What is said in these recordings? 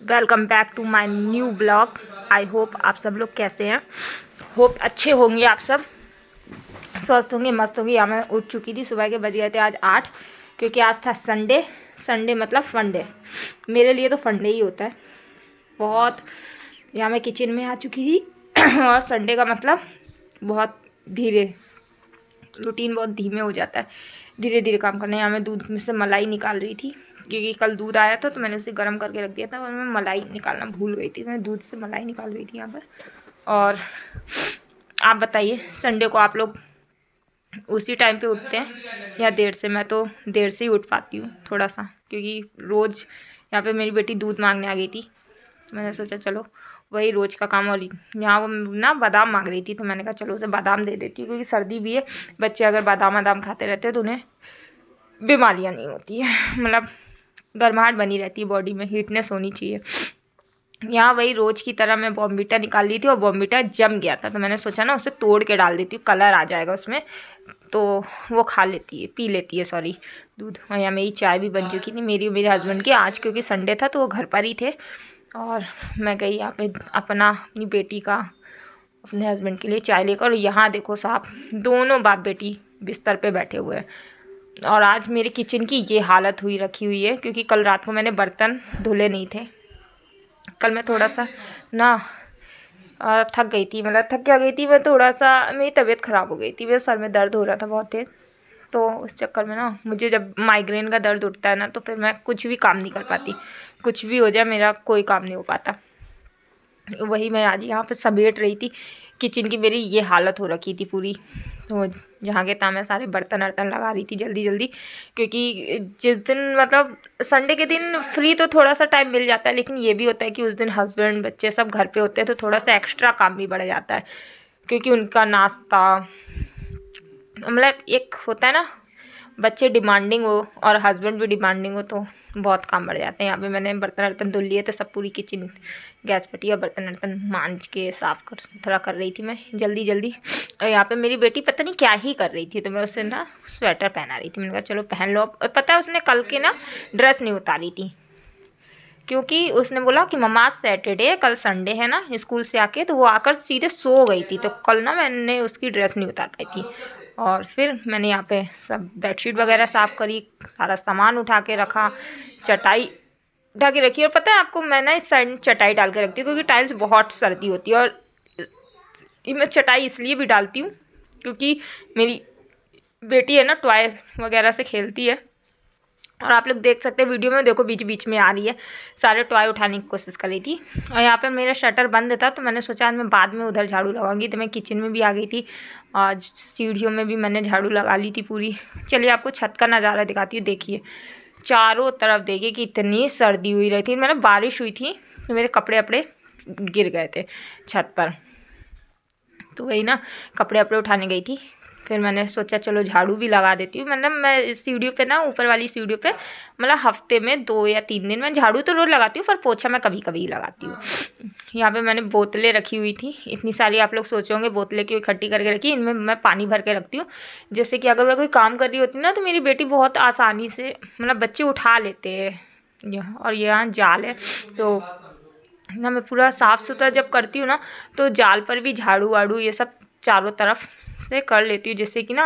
Welcome back to my new blog. I hope आप सब लोग कैसे हैं। होप अच्छे होंगे, आप सब स्वस्थ होंगे, मस्त होंगे। यहाँ मैं उठ चुकी थी, सुबह के बज गए थे आज 8, क्योंकि आज था संडे। संडे मतलब फंडे, मेरे लिए तो फंडे ही होता है बहुत। यहाँ मैं किचन में आ चुकी थी और संडे का मतलब बहुत धीरे, रूटीन बहुत धीमे हो जाता है, धीरे धीरे काम करना है। यहाँ मैं दूध में से मलाई निकाल रही थी, क्योंकि कल दूध आया था तो मैंने उसे गर्म करके रख दिया था और मैं मलाई निकालना भूल गई थी। मैं दूध से मलाई निकाल रही थी यहाँ पर। और आप बताइए, संडे को आप लोग उसी टाइम पे उठते हैं या देर से? मैं तो देर से ही उठ पाती हूँ थोड़ा सा, क्योंकि रोज़ यहाँ पे मेरी बेटी दूध मांगने आ गई थी। मैंने सोचा चलो वही रोज़ का काम। और यहाँ वो ना बादाम मांग रही थी, तो मैंने कहा चलो उसे बादाम दे देती हूँ, क्योंकि सर्दी भी है। बच्चे अगर बादाम खाते रहते हैं तो उन्हें बीमारियाँ नहीं होती है, मतलब गर्माहट बनी रहती है बॉडी में, हीटनेस होनी चाहिए। यहाँ वही रोज़ की तरह मैं बॉर्नवीटा निकाल ली थी और बॉर्नवीटा जम गया था, तो मैंने सोचा ना उसे तोड़ के डाल देती हूँ, कलर आ जाएगा उसमें, तो वो खा लेती है, पी लेती है सॉरी दूध। और यहाँ मेरी चाय भी बन चुकी थी, मेरी और मेरे हस्बैंड की। आज क्योंकि संडे था तो वो घर पर ही थे और मैं गई यहाँ पे अपनी बेटी का, अपने हस्बैंड के लिए चाय लेकर। और यहाँ देखो साहब, दोनों बाप बेटी बिस्तर पे बैठे हुए हैं। और आज मेरे किचन की ये हालत रखी हुई है, क्योंकि कल रात को मैंने बर्तन धुले नहीं थे। कल मैं थोड़ा सा ना थक गई थी, मतलब थक क्या गई थी मैं, थोड़ा सा मेरी तबीयत ख़राब हो गई थी, मेरे सर में दर्द हो रहा था बहुत तेज़। तो उस चक्कर में ना, मुझे जब माइग्रेन का दर्द उठता है ना, तो फिर मैं कुछ भी काम नहीं कर पाती, कुछ भी हो जाए मेरा कोई काम नहीं हो पाता। वही मैं आज यहाँ पे समेट रही थी किचन की, मेरी ये हालत हो रखी थी पूरी। तो जहाँ के तहाँ मैं सारे बर्तन वर्तन लगा रही थी जल्दी जल्दी, क्योंकि जिस दिन मतलब संडे के दिन फ्री तो थोड़ा सा टाइम मिल जाता है, लेकिन ये भी होता है कि उस दिन हस्बैंड बच्चे सब घर पे होते हैं, तो थोड़ा सा एक्स्ट्रा काम भी बढ़ जाता है, क्योंकि उनका नाश्ता, मतलब एक होता है ना, बच्चे डिमांडिंग हो और हस्बैंड भी डिमांडिंग हो, तो बहुत काम बढ़ जाते हैं। यहाँ पे मैंने बर्तन वर्तन धुल लिए थे सब, पूरी किचन गैस पटी और बर्तन वर्तन मांज के साफ़ कर थोड़ा कर रही थी मैं जल्दी जल्दी। और यहाँ पे मेरी बेटी पता नहीं क्या ही कर रही थी, तो मैं उससे ना स्वेटर पहना रही थी। मैंने कहा चलो पहन लो। और पता है उसने कल के ना ड्रेस नहीं उतारी थी, क्योंकि उसने बोला कि मम्मा सैटरडे, कल संडे है ना, स्कूल से आके तो वो आकर सीधे सो गई थी, तो कल ना मैंने उसकी ड्रेस नहीं उतार पाई थी। और फिर मैंने यहाँ पे सब बेडशीट वगैरह साफ़ करी, सारा सामान उठा के रखा, चटाई उठा के रखी। और पता है आपको, मैं ना इस साइड चटाई डाल के रखती हूँ, क्योंकि टाइल्स बहुत सर्दी होती है। और मैं चटाई इसलिए भी डालती हूँ क्योंकि मेरी बेटी है ना, टॉय वगैरह से खेलती है, और आप लोग देख सकते हैं वीडियो में, देखो बीच बीच में आ रही है, सारे टॉय उठाने की कोशिश कर रही थी। और यहाँ पर मेरा शटर बंद था, तो मैंने सोचा आज मैं बाद में उधर झाड़ू लगाऊंगी, तो मैं किचन में भी आ गई थी, आज सीढ़ियों में भी मैंने झाड़ू लगा ली थी पूरी। चलिए आपको छत का नज़ारा दिखाती हूँ। देखिए चारों तरफ देखिए कि इतनी सर्दी हुई रही थी, मतलब बारिश हुई थी तो मेरे कपड़े वपड़े गिर गए थे छत पर, तो वही ना कपड़े वपड़े उठाने गई थी। फिर मैंने सोचा चलो झाड़ू भी लगा देती हूँ। मतलब मैं इस सीढ़ियों पे ना, ऊपर वाली सीढ़ियों पे, मतलब हफ्ते में 2 या 3 दिन मैं झाड़ू तो रोज़ लगाती हूँ, पर पोछा मैं कभी कभी ही लगाती हूँ। यहाँ पे मैंने बोतलें रखी हुई थी इतनी सारी, आप लोग सोचे होंगे बोतलें क्यों इकट्ठी करके रखी। इनमें मैं पानी भर के रखती हूँ, जैसे कि अगर मैं कोई काम कर रही होती ना, तो मेरी बेटी बहुत आसानी से, मतलब बच्चे उठा लेते हैं। और यहाँ जाल है, तो ना मैं पूरा साफ़ सुथरा जब करती हूँ ना, तो जाल पर भी झाड़ू वाड़ू ये सब चारों तरफ से कर लेती हूँ, जिससे कि ना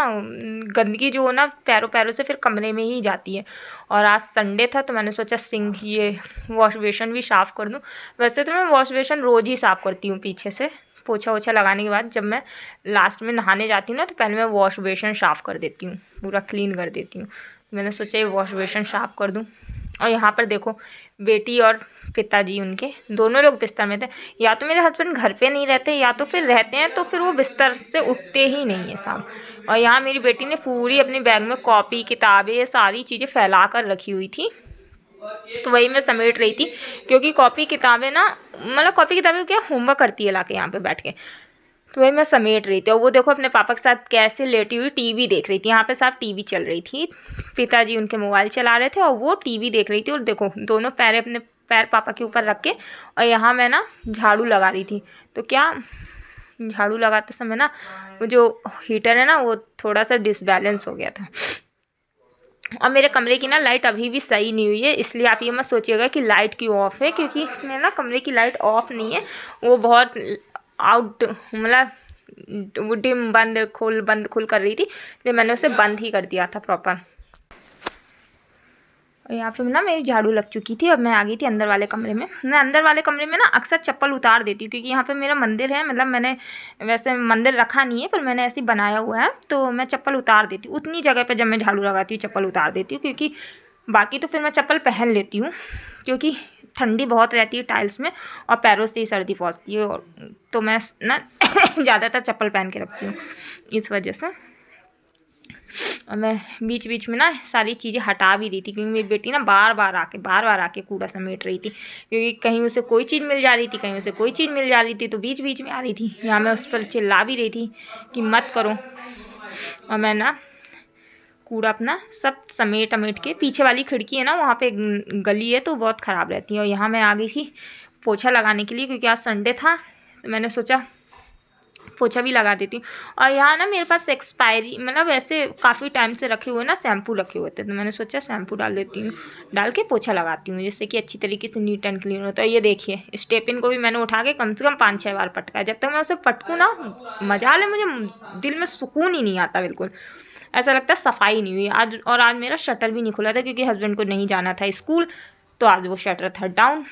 गंदगी जो हो ना पैरों पैरों से फिर कमरे में ही जाती है। और आज संडे था, तो मैंने सोचा सिंक, ये वॉश बेसन भी साफ़ कर दूँ। वैसे तो मैं वॉश बेसन रोज़ ही साफ़ करती हूँ पीछे से, पोछा वोछा लगाने के बाद जब मैं लास्ट में नहाने जाती हूँ ना, तो पहले मैं वॉश बेसन साफ़ कर देती हूँ, पूरा क्लीन कर देती हूँ। मैंने सोचा ये वॉश बेसन साफ़ कर दूँ। और यहाँ पर देखो बेटी और पिताजी उनके दोनों लोग बिस्तर में थे। या तो मेरे हस्बैंड घर पे नहीं रहते, या तो फिर रहते हैं तो फिर वो बिस्तर से उठते ही नहीं है साहब। और यहाँ मेरी बेटी ने पूरी अपने बैग में कॉपी किताबें ये सारी चीज़ें फैला कर रखी हुई थी, तो वही मैं समेट रही थी। क्योंकि कॉपी किताबें ना, मतलब कॉपी किताबें क्या होमवर्क करती है लाके यहाँ पे बैठ के, तो वही मैं समेट रही थी। और वो देखो अपने पापा के साथ कैसे लेटी हुई टीवी देख रही थी। यहाँ पे साहब टीवी चल रही थी, पिताजी उनके मोबाइल चला रहे थे और वो टीवी देख रही थी। और देखो दोनों पैर, अपने पैर पापा के ऊपर रख के, और यहाँ मैं ना झाड़ू लगा रही थी। तो क्या, झाड़ू लगाते समय ना वो जो हीटर है ना, वो थोड़ा सा डिसबैलेंस हो गया था, और मेरे कमरे की ना लाइट अभी भी सही नहीं हुई है, इसलिए आप ये मत सोचिएगा कि लाइट क्यों ऑफ है, क्योंकि मेरे ना कमरे की लाइट ऑफ नहीं है, वो बहुत आउट मतलब वो डिम बंद खुल कर रही थी, इसलिए मैंने उसे बंद ही कर दिया था प्रॉपर। और यहाँ पे ना मेरी झाड़ू लग चुकी थी और मैं आ गई थी अंदर वाले कमरे में। मैं अंदर वाले कमरे में ना अक्सर चप्पल उतार देती हूँ, क्योंकि यहाँ पे मेरा मंदिर है, मतलब मैंने वैसे मंदिर रखा नहीं है पर मैंने ऐसे ही बनाया हुआ है, तो मैं चप्पल उतार देती हूँ उतनी जगह पे। जब मैं झाड़ू लगाती हूँ चप्पल उतार देती हूँ, क्योंकि बाकी तो फिर मैं चप्पल पहन लेती हूँ, क्योंकि ठंडी बहुत रहती है टाइल्स में और पैरों से ही सर्दी पहुँचती है, और तो मैं ना ज़्यादातर चप्पल पहन के रखती हूँ इस वजह से। और मैं बीच बीच में ना सारी चीज़ें हटा भी दी थी, क्योंकि मेरी बेटी ना बार बार आके कूड़ा समेट रही थी, क्योंकि कहीं उसे कोई चीज़ मिल जा रही थी, कहीं उसे कोई चीज़ मिल जा रही थी, तो बीच बीच में आ रही थी। यहाँ मैं उस पर चिल्ला भी रही थी कि मत करो। और मैं ना कूड़ा अपना सब समेट के, पीछे वाली खिड़की है ना वहाँ पे गली है तो बहुत ख़राब रहती है। और यहाँ मैं आ गई थी पोछा लगाने के लिए, क्योंकि आज संडे था, तो मैंने सोचा पोछा भी लगा देती हूँ। और यहाँ ना मेरे पास एक्सपायरी मतलब ऐसे काफ़ी टाइम से रखे हुए ना शैम्पू रखे हुए थे, तो मैंने सोचा शैम्पू डाल देती हूँ, डाल के पोछा लगाती हूँ, जिससे कि अच्छी तरीके से नीट एंड क्लीन होता है। ये देखिए स्टेपिन को भी मैंने उठा के कम से कम 5-6 बार पटका। जब तक मैं उसे पटकूँ ना मजाल है, मुझे दिल में सुकून ही नहीं आता बिल्कुल, ऐसा लगता है सफाई नहीं हुई आज। और आज मेरा शटर भी नहीं खुला था, क्योंकि हस्बैंड को नहीं जाना था स्कूल, तो आज वो शटर था डाउन।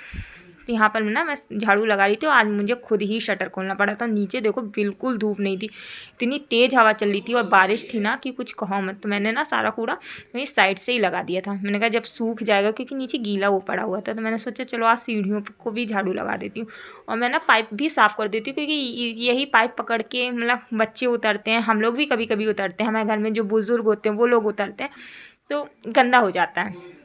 तो यहाँ पर ना मैं झाड़ू लगा रही थी, आज मुझे खुद ही शटर खोलना पड़ा था। नीचे देखो बिल्कुल धूप नहीं थी, इतनी तेज़ हवा चल रही थी और बारिश थी ना कि कुछ कहो मत। तो मैंने ना सारा कूड़ा वही साइड से ही लगा दिया था। मैंने कहा जब सूख जाएगा, क्योंकि नीचे गीला वो पड़ा हुआ था, तो मैंने सोचा चलो आज सीढ़ियों को भी झाड़ू लगा देती हूँ। और मैं ना पाइप भी साफ़ कर देती हूँ, क्योंकि यही पाइप पकड़ के मतलब बच्चे उतरते हैं, हम लोग भी कभी कभी उतरते हैं, हमारे घर में जो बुज़ुर्ग होते हैं वो लोग उतरते हैं, तो गंदा हो जाता है।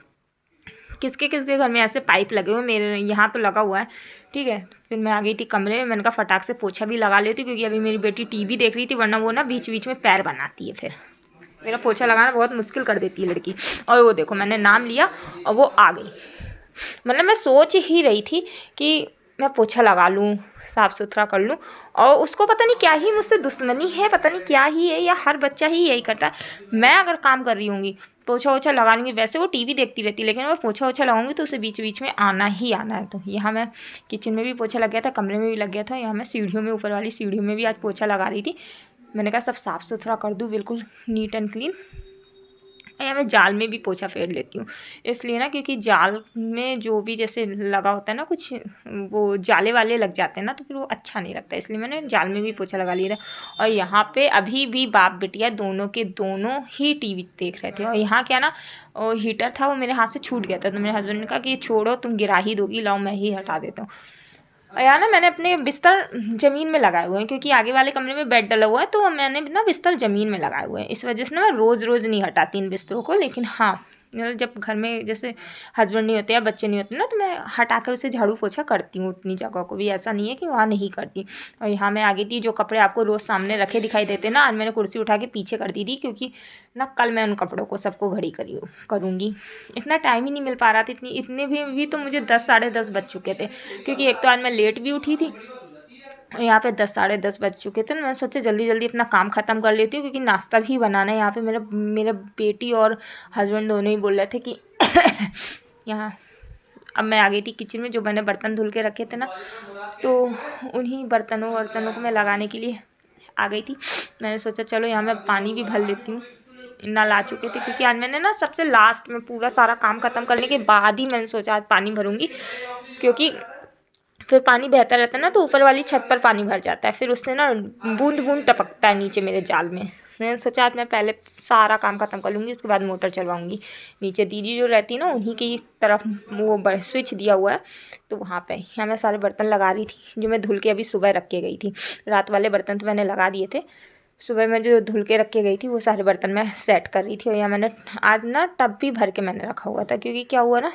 किसके किसके घर में ऐसे पाइप लगे हुए, मेरे यहाँ तो लगा हुआ है। ठीक है, फिर मैं आ गई थी कमरे में, मैंने कहा फटाक से पोछा भी लगा लेती हूँ, क्योंकि अभी मेरी बेटी टीवी देख रही थी, वरना वो ना बीच बीच में पैर बनाती है, फिर मेरा पोछा लगाना बहुत मुश्किल कर देती है लड़की। और वो देखो मैंने नाम लिया और वो आ गई। मतलब मैं सोच ही रही थी कि मैं पोछा लगा लूँ, साफ़ सुथरा कर लूँ, और उसको पता नहीं क्या ही मुझसे दुश्मनी है, पता नहीं क्या ही है, या हर बच्चा ही यही करता है। मैं अगर काम कर रही होंगी पोछा ओछा लगा लूँगी, वैसे वो टीवी देखती रहती है, लेकिन मैं पोछा ओछा लगाऊंगी तो उसे बीच बीच में आना ही आना है। तो यहाँ मैं किचन में भी पोछा लग गया था, कमरे में भी लग गया था, यहाँ मैं सीढ़ियों में, ऊपर वाली सीढ़ियों में भी आज पोछा लगा रही थी। मैंने कहा सब साफ़ सुथरा कर दूँ बिल्कुल नीट एंड क्लीन। या मैं जाल में भी पोछा फेर लेती हूँ, इसलिए ना क्योंकि जाल में जो भी जैसे लगा होता है ना, कुछ वो जाले वाले लग जाते हैं ना, तो फिर वो अच्छा नहीं लगता, इसलिए मैंने जाल में भी पोछा लगा लिया था। और यहाँ पे अभी भी बाप बेटिया दोनों के दोनों ही टीवी देख रहे थे। और यहाँ क्या ना हीटर था, वो मेरे हाथ से छूट गया था, तो मेरे हस्बैंड ने कहा कि छोड़ो तुम गिरा ही दोगी, लाओ मैं ही हटा देता हूँ। और यार ना मैंने अपने बिस्तर ज़मीन में लगाए हुए हैं, क्योंकि आगे वाले कमरे में बेड डला हुआ है, तो मैंने ना बिस्तर ज़मीन में लगाए हुए हैं। इस वजह से ना मैं रोज़ रोज़ नहीं हटाती इन बिस्तरों को, लेकिन हाँ मतलब जब घर में जैसे हस्बैंड नहीं होते या बच्चे नहीं होते ना, तो मैं हटा कर उसे झाड़ू पोछा करती हूँ उतनी जगह को भी, ऐसा नहीं है कि वहाँ नहीं करती। और यहाँ मैं आगे थी, जो कपड़े आपको रोज़ सामने रखे दिखाई देते ना, आज मैंने कुर्सी उठा के पीछे कर दी थी, क्योंकि ना कल मैं उन कपड़ों को सबको घड़ी करूँगी। इतना टाइम ही नहीं मिल पा रहा था, इतने भी तो मुझे 10 साढ़े 10 बज चुके थे, क्योंकि एक तो आज मैं लेट भी उठी थी, यहाँ पे 10 साढ़े 10 बज चुके थे। मैं सोचा जल्दी जल्दी अपना काम ख़त्म कर लेती हूँ, क्योंकि नाश्ता भी बनाना है। यहाँ पे मेरा बेटी और हस्बैंड दोनों ही बोल रहे थे कि यहाँ। अब मैं आ गई थी किचन में, जो मैंने बर्तन धुल के रखे थे ना, तो उन्हीं बर्तनों को मैं लगाने के लिए आ गई थी। मैंने सोचा चलो यहाँ मैं पानी भी भर लेती हूँ, नल आ चुके थे, क्योंकि आज मैंने ना सबसे लास्ट में पूरा सारा काम ख़त्म करने के बाद ही मैंने सोचा आज पानी भरूँगी, क्योंकि फिर पानी बहता रहता है ना, तो ऊपर वाली छत पर पानी भर जाता है, फिर उससे ना बूंद बूंद टपकता है नीचे मेरे जाल में। मैंने सोचा आज मैं पहले सारा काम ख़त्म कर लूँगी, उसके बाद मोटर चलवाऊँगी। नीचे दीदी जो रहती है ना, उन्हीं की तरफ वो स्विच दिया हुआ है, तो वहाँ पे यहाँ मैं सारे बर्तन लगा रही थी, जो मैं धुल के अभी सुबह रख के गई थी। रात वाले बर्तन तो मैंने लगा दिए थे, सुबह में जो धुल के रख के गई थी वो सारे बर्तन मैं सेट कर रही थी। और यहाँ मैंने आज ना टब भी भर के मैंने रखा हुआ था, क्योंकि क्या हुआ ना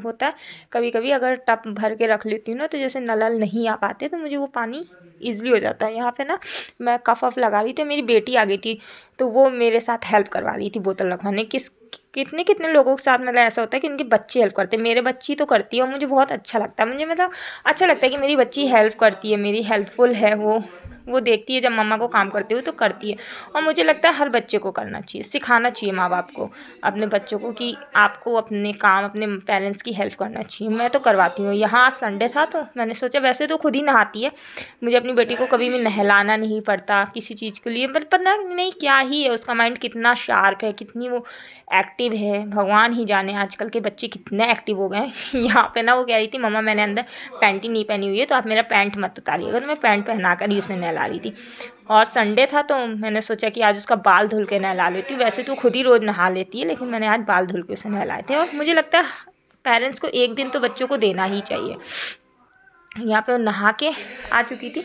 होता है कभी कभी अगर टब भर के रख लेती हूँ ना, तो जैसे नल नहीं आ पाते, तो मुझे वो पानी ईजिली हो जाता है। यहाँ पे ना मैं कफ वफ लगा रही थी, मेरी बेटी आ गई थी, तो वो मेरे साथ हेल्प करवा रही थी बोतल रखवाने। कितने कितने लोगों के साथ मतलब ऐसा होता है कि उनके बच्चे हेल्प करते हैं, मेरे बच्ची तो करती है, और मुझे बहुत अच्छा लगता है। मुझे मतलब अच्छा लगता है कि मेरी बच्ची हेल्प करती है, मेरी हेल्पफुल है वो वो देखती है जब मम्मा को काम करते हुए तो करती है। और मुझे लगता है हर बच्चे को करना चाहिए, सिखाना चाहिए माँ बाप को अपने बच्चों को कि आपको अपने काम अपने पेरेंट्स की हेल्प करना चाहिए। मैं तो करवाती हूँ। यहाँ आज संडे था तो मैंने सोचा, वैसे तो खुद ही नहाती है, मुझे अपनी बेटी को कभी भी नहलाना नहीं पड़ता किसी चीज़ के लिए, पर पता नहीं क्या ही है, उसका माइंड कितना शार्प है, कितनी वो एक्टिव है, भगवान ही जाने आजकल के बच्चे कितने एक्टिव हो गए हैं। यहाँ पे ना वो कह रही थी मम्मा मैंने अंदर पैंट ही नहीं पहनी हुई है तो आप मेरा पैंट मत उतारिएगा, तो मैं पैंट पहना कर ही उसे नहला रही थी। और संडे था तो मैंने सोचा कि आज उसका बाल धुल के नहला लेती हूँ। वैसे तो खुद ही रोज़ नहा लेती है, लेकिन मैंने आज बाल धुल के उसे नहलाए थे। और मुझे लगता है पेरेंट्स को एक दिन तो बच्चों को देना ही चाहिए। यहाँ पे वो नहा के आ चुकी थी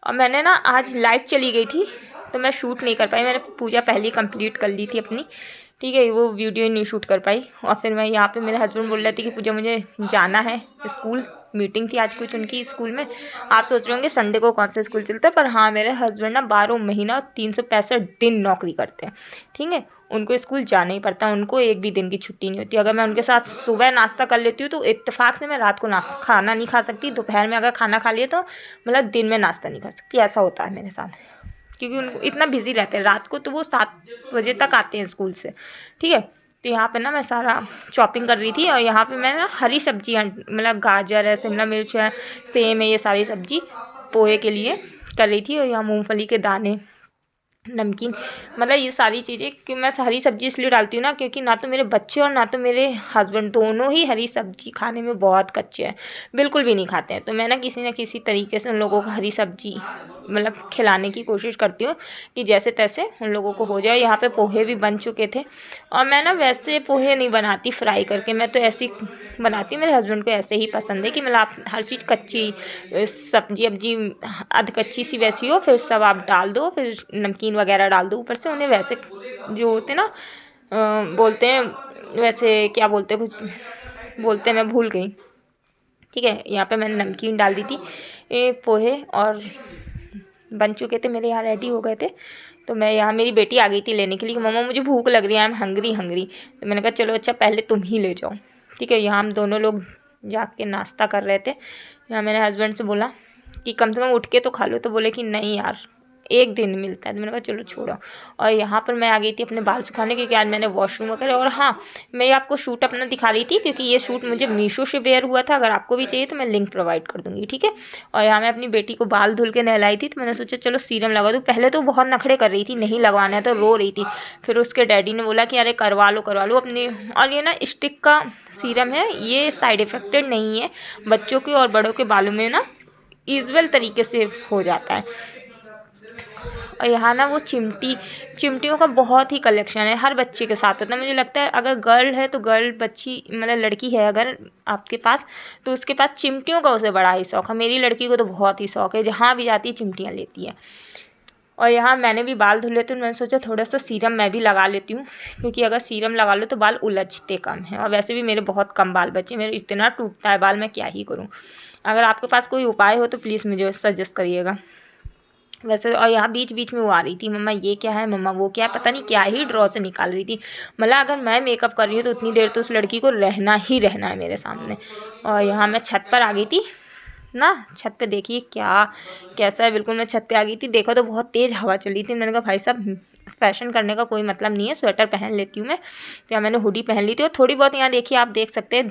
और मैंने ना आज लाइट चली गई थी तो मैं शूट नहीं कर पाई। मैंने पूजा पहले ही कंप्लीट कर ली थी अपनी, ठीक है, वो वीडियो नहीं शूट कर पाई। और फिर मैं यहाँ पे मेरे हस्बैंड बोल रहे थे कि पूजा मुझे जाना है स्कूल, मीटिंग थी आज कुछ उनकी स्कूल में। आप सोच रहे होंगे संडे को कौन सा स्कूल चलता है, पर हाँ मेरे हस्बैंड ना 12 महीना 365 दिन नौकरी करते हैं, ठीक है, उनको स्कूल जाना ही पड़ता है, उनको एक भी दिन की छुट्टी नहीं होती। अगर मैं उनके साथ सुबह नाश्ता कर लेती हूँ तो इत्तेफाक से मैं रात को खाना नहीं खा सकती, दोपहर में अगर खाना खा लिया तो मतलब दिन में नाश्ता नहीं कर सकती, ऐसा होता है मेरे साथ, क्योंकि उनको इतना बिजी रहते हैं। रात को तो वो 7 बजे तक आते हैं स्कूल से, ठीक है। तो यहाँ पे ना मैं सारा शॉपिंग कर रही थी और यहाँ पे मैं ना हरी सब्जियाँ मतलब गाजर है, शिमला मिर्च है, सेम है, ये सारी सब्जी पोहे के लिए कर रही थी। और यहाँ मूंगफली के दाने, नमकीन, मतलब ये सारी चीज़ें कि मैं हरी सब्ज़ी इसलिए डालती हूँ ना क्योंकि ना तो मेरे बच्चे और ना तो मेरे हस्बैंड दोनों ही हरी सब्ज़ी खाने में बहुत कच्चे हैं, बिल्कुल भी नहीं खाते हैं। तो मैं ना किसी तरीके से उन लोगों को हरी सब्ज़ी मतलब खिलाने की कोशिश करती हूँ कि जैसे तैसे उन लोगों को हो जाए। यहाँ पे पोहे भी बन चुके थे और मैं ना वैसे पोहे नहीं बनाती फ्राई करके, मैं तो ऐसे ही बनाती हूँ। मेरे हस्बैंड को ऐसे ही पसंद है कि मतलब आप हर चीज़ कच्ची सब्जी अब्जी आध कच्ची सी वैसी हो, फिर सब आप डाल दो, फिर नमकीन वगैरह डाल दो ऊपर से। उन्हें वैसे जो होते ना बोलते हैं, वैसे क्या बोलते हैं, कुछ बोलते हैं, मैं भूल गई, ठीक है। यहाँ पे मैंने नमकीन डाल दी थी, पोहे और बन चुके थे मेरे, यहाँ रेडी हो गए थे। तो मैं यहाँ, मेरी बेटी आ गई थी लेने के लिए कि मम्मा मुझे भूख लग रही है, आई एम हंग्री हंग्री। तो मैंने कहा चलो अच्छा पहले तुम ही ले जाओ, ठीक है। यहाँ हम दोनों लोग जाके नाश्ता कर रहे थे। यहाँ मैंने हस्बैंड से बोला कि कम से कम उठ के तो खा लो, तो बोले कि नहीं यार एक दिन मिलता है। तो मैंने कहा चलो छोड़ो। और यहाँ पर मैं आ गई थी अपने बाल सुखाने क्योंकि आज मैंने वॉशरूम वगैरह, और हाँ मैं आपको शूट अपना दिखा रही थी क्योंकि ये शूट मुझे मीशो से वेयर हुआ था। अगर आपको भी चाहिए तो मैं लिंक प्रोवाइड कर दूँगी, ठीक है। और यहाँ मैं अपनी बेटी को बाल धुल के नहलाई थी तो मैंने सोचा चलो सीरम लगा दूँ। पहले तो बहुत नखरे कर रही थी, नहीं लगवाना है, तो रो रही थी। फिर उसके डैडी ने बोला कि अरे करवा लो अपने। और ये ना स्टिक का सीरम है, ये साइड इफ़ेक्टेड नहीं है, बच्चों के और बड़ों के बालों में ना ईज़ुअल तरीके से हो जाता है। और यहाँ ना वो चिमटियों का बहुत ही कलेक्शन है, हर बच्चे के साथ होता है। मुझे लगता है अगर गर्ल है तो गर्ल बच्ची मतलब लड़की है अगर आपके पास, तो उसके पास चिमटियों का उसे बड़ा ही शौक है। मेरी लड़की को तो बहुत ही शौक है, जहाँ भी जाती है चिमटियाँ लेती है। और यहाँ मैंने भी बाल धुले तो मैंने सोचा थोड़ा सा सीरम मैं भी लगा लेती हूँ, क्योंकि अगर सीरम लगा लो तो बाल उलझते कम हैं। और वैसे भी मेरे बहुत कम बाल बचे, मेरे इतना टूटता है बाल, मैं क्या ही करूँ। अगर आपके पास कोई उपाय हो तो प्लीज़ मुझे सजेस्ट करिएगा वैसे। और यहाँ बीच बीच में वो आ रही थी, मम्मा ये क्या है, मम्मा वो क्या है, पता नहीं क्या ही ड्रॉ से निकाल रही थी। मतलब अगर मैं मेकअप कर रही हूँ तो उतनी देर तो उस लड़की को रहना ही रहना है मेरे सामने। और यहाँ मैं छत पर आ गई थी ना, छत पे देखिए क्या कैसा है, बिल्कुल मैं छत पे आ गई थी। देखो तो बहुत तेज़ हवा चली थी। मैंने कहा भाई साहब फैशन करने का कोई मतलब नहीं है, स्वेटर पहन लेती हूँ मैं। तो यहाँ मैंने हुडी पहन ली थी और थोड़ी बहुत यहाँ देखिए आप देख सकते हैं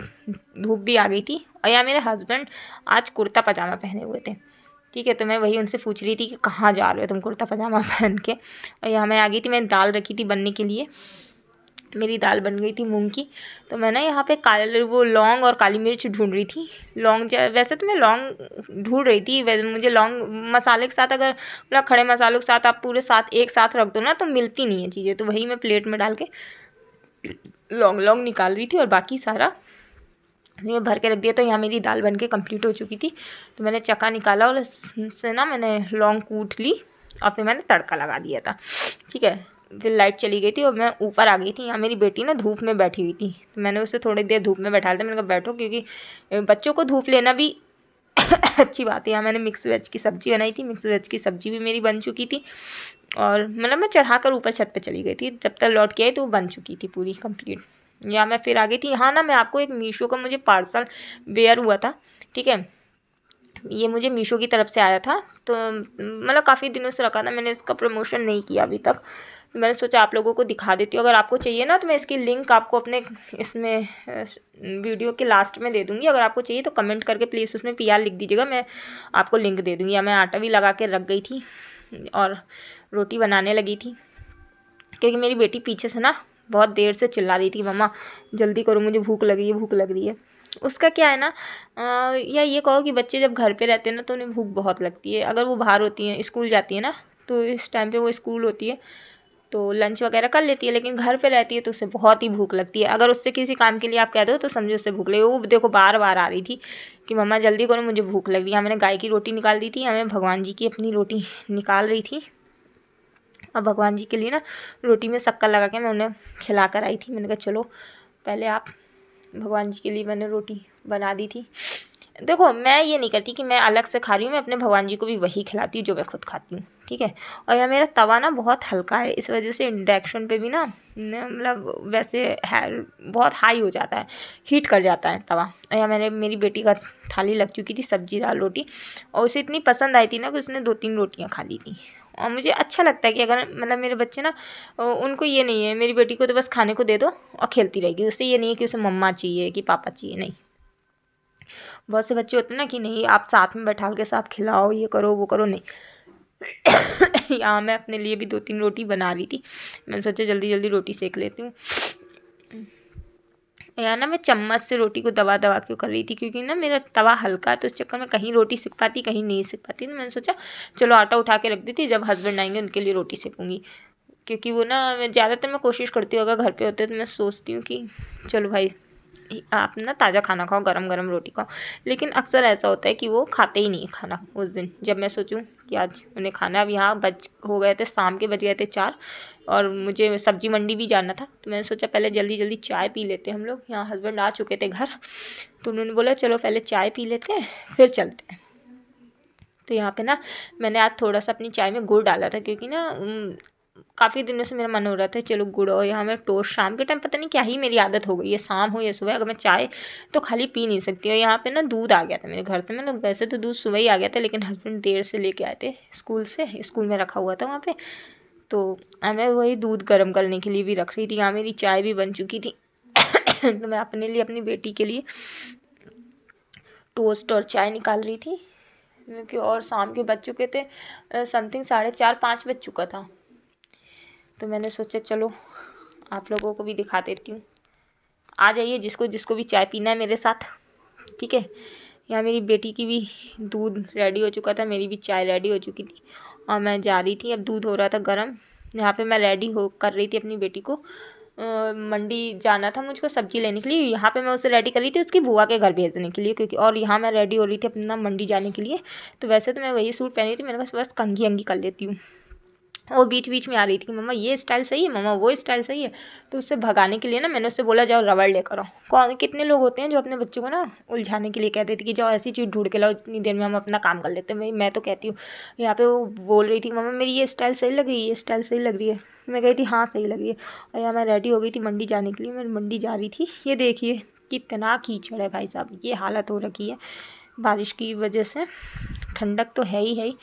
धूप भी आ गई थी। और यहाँ मेरे हस्बैंड आज कुर्ता पजामा पहने हुए थे, ठीक है। तो मैं वही उनसे पूछ रही थी कि कहाँ जा रहे हो तुम कुर्ता पजामा पहन के। और यहाँ मैं आ गई थी, मैंने दाल रखी थी बनने के लिए, मेरी दाल बन गई थी मूंग की। तो मैं ना यहाँ पे वो लौंग और काली मिर्च ढूंढ रही थी। लौंग वैसे तो मैं लौंग ढूंढ रही थी, वैसे मुझे लौंग मसाले के साथ, अगर मतलब खड़े मसालों के साथ आप पूरे साथ एक साथ रख दो ना तो मिलती नहीं है चीज़ें। तो वही मैं प्लेट में डाल के लौंग निकाल रही थी और बाकी सारा मैं भर के रख दिया। तो यहाँ मेरी दाल बन के कम्प्लीट हो चुकी थी। तो मैंने चक्का निकाला और उससे ना मैंने लौंग कूट ली और फिर मैंने तड़का लगा दिया था, ठीक है। फिर लाइट चली गई थी और मैं ऊपर आ गई थी। यहाँ मेरी बेटी ना धूप में बैठी हुई थी, तो मैंने उसे थोड़ी देर धूप में बैठा दिया। मैंने कहा बैठो, क्योंकि बच्चों को धूप लेना भी अच्छी बात है। यहाँ मैंने मिक्स वेज की सब्ज़ी बनाई थी, मिक्स वेज की सब्ज़ी भी मेरी बन चुकी थी। और मतलब मैं चढ़ा कर ऊपर छत पे चली गई थी, जब तक लौट के आई तो वो बन चुकी थी पूरी कंप्लीट। या मैं फिर आ गई थी। हाँ ना, मैं आपको एक मीशो का मुझे पार्सल वेयर हुआ था, ठीक है। ये मुझे मीशो की तरफ से आया था, तो मतलब काफ़ी दिनों से रखा था मैंने, इसका प्रमोशन नहीं किया अभी तक। तो मैंने सोचा आप लोगों को दिखा देती हूँ, अगर आपको चाहिए ना तो मैं इसकी लिंक आपको अपने इसमें वीडियो के लास्ट में दे दूँगी। अगर आपको चाहिए तो कमेंट करके प्लीज़ उसमें PR लिख दीजिएगा, मैं आपको लिंक दे दूँगी। या मैं आटा भी लगा के रख गई थी और रोटी बनाने लगी थी, क्योंकि मेरी बेटी पीछे से ना बहुत देर से चिल्ला रही थी, मम्मा जल्दी करो मुझे भूख लग रही है, भूख लग रही है। उसका क्या है ना, या ये कहो कि बच्चे जब घर पे रहते हैं ना तो उन्हें भूख बहुत लगती है। अगर वो बाहर होती हैं, स्कूल जाती है ना, तो इस टाइम पे वो स्कूल होती है तो लंच वगैरह कर लेती है, लेकिन घर पे रहती है तो उसे बहुत ही भूख लगती है। अगर उससे किसी काम के लिए आप कह दो तो समझो उससे भूख लगी। वो देखो बार बार आ रही थी कि मम्मा जल्दी करो मुझे भूख लग रही है। यहाँ मैंने गाय की रोटी निकाल दी थी, यहाँ मैं भगवान जी की अपनी रोटी निकाल रही थी। अब भगवान जी के लिए ना रोटी में शक्कर लगा के मैं उन्हें खिला कर आई थी। मैंने कहा चलो पहले आप, भगवान जी के लिए मैंने रोटी बना दी थी। देखो मैं ये नहीं करती कि मैं अलग से खा रही हूँ, मैं अपने भगवान जी को भी वही खिलाती हूँ जो मैं खुद खाती हूँ, ठीक है। और यह मेरा तवा ना बहुत हल्का है, इस वजह से इंडक्शन पे भी ना मतलब वैसे है बहुत हाई हो जाता है, हीट कर जाता है तवा। या मेरी बेटी का थाली लग चुकी थी सब्जी दाल रोटी, और उसे इतनी पसंद आई थी ना कि उसने 2-3 रोटियाँ खा ली थी। और मुझे अच्छा लगता है कि अगर मतलब मेरे बच्चे ना, उनको ये नहीं है, मेरी बेटी को तो बस खाने को दे दो और खेलती रहेगी, उससे ये नहीं है कि उसे मम्मा चाहिए कि पापा चाहिए, नहीं। बहुत से बच्चे होते हैं ना कि नहीं आप साथ में बैठा के साथ खिलाओ, ये करो वो करो, नहीं। यहाँ मैं अपने लिए भी 2-3 रोटी बना रही थी, मैंने सोचा जल्दी जल्दी रोटी सेक लेती हूँ। यहाँ ना मैं चम्मच से रोटी को दबा दबा के कर रही थी, क्योंकि ना मेरा तवा हल्का है तो उस चक्कर में कहीं रोटी सिक पाती कहीं नहीं सिक पाती। तो मैंने सोचा चलो आटा उठा के रख दी थी, जब हस्बैंड आएंगे उनके लिए रोटी सेकूँगी। क्योंकि वो ना ज़्यादातर मैं कोशिश करती हूँ अगर घर पे होते तो मैं सोचती हूँ कि चलो भाई आप ना ताज़ा खाना खाओ, गरम गरम रोटी खाओ। लेकिन अक्सर ऐसा होता है कि वो खाते ही नहीं खाना उस दिन, जब मैं सोचूं कि आज उन्हें खाना। अब यहाँ हो गए थे शाम के, बज गए थे 4 और मुझे सब्जी मंडी भी जाना था। तो मैंने सोचा पहले जल्दी जल्दी चाय पी लेते हम लोग। यहाँ हस्बैंड आ चुके थे घर, तो उन्होंने बोला चलो पहले चाय पी लेते हैं फिर चलते हैं। तो यहाँ पे ना मैंने आज थोड़ा सा अपनी चाय में गुड़ डाला था, क्योंकि ना काफ़ी दिनों से मेरा मन हो रहा था चलो गुड़। और यहाँ मैं टोस्ट शाम के टाइम, पता नहीं क्या ही मेरी आदत हो गई है, शाम हो या सुबह, अगर मैं चाय तो खाली पी नहीं सकती। और यहाँ पे ना दूध आ गया था मेरे घर से, मतलब वैसे तो दूध सुबह ही आ गया था, लेकिन हस्बैंड देर से लेके आए थे स्कूल से, स्कूल में रखा हुआ था वहाँ पे। तो मैं वही दूध गर्म करने के लिए भी रख रही थी। यहाँ मेरी चाय भी बन चुकी थी। तो मैं अपने लिए, अपनी बेटी के लिए टोस्ट और चाय निकाल रही थी, क्योंकि और शाम के बज चुके थे समथिंग 4:30-5 बज चुका था। तो मैंने सोचा चलो आप लोगों को भी दिखा देती हूँ, आ जाइए जिसको जिसको भी चाय पीना है मेरे साथ, ठीक है। यहाँ मेरी बेटी की भी दूध रेडी हो चुका था, मेरी भी चाय रेडी हो चुकी थी और मैं जा रही थी। अब दूध हो रहा था गर्म, यहाँ पे मैं रेडी हो कर रही थी अपनी बेटी को। मंडी जाना था मुझको सब्ज़ी लेने के लिए, यहाँ पे मैं उसे रेडी कर रही थी उसकी बुआ के घर भेजने के लिए, क्योंकि और यहाँ मैं रेडी हो रही थी अपना मंडी जाने के लिए। तो वैसे तो मैं वही सूट पहनी थी, मैंने बस कंघी अंगी कर लेती हूँ। और बीच बीच में आ रही थी कि मम्मा ये स्टाइल सही है, मम्मा वो स्टाइल सही है। तो उससे भगाने के लिए ना मैंने उससे बोला जाओ रबड़ लेकर आओ। कौन कितने लोग होते हैं जो अपने बच्चों को ना उलझाने के लिए कहते थे कि जाओ ऐसी चीज़ ढूंढ के लाओ, इतनी देर में हम अपना काम कर लेते हैं। मैं तो कहती हूँ, यहाँ पे वो बोल रही थी मम्मा मेरी ये स्टाइल सही लग रही है, ये स्टाइल सही लग रही है। मैं कही थी हाँ सही लग रही है। और यहाँ मैं रेडी हो गई थी मंडी जाने के लिए, मैं मंडी जा रही थी। ये देखिए कितना कीचड़ है भाई साहब, ये हालत हो रखी है बारिश की वजह से। ठंडक तो है ही है।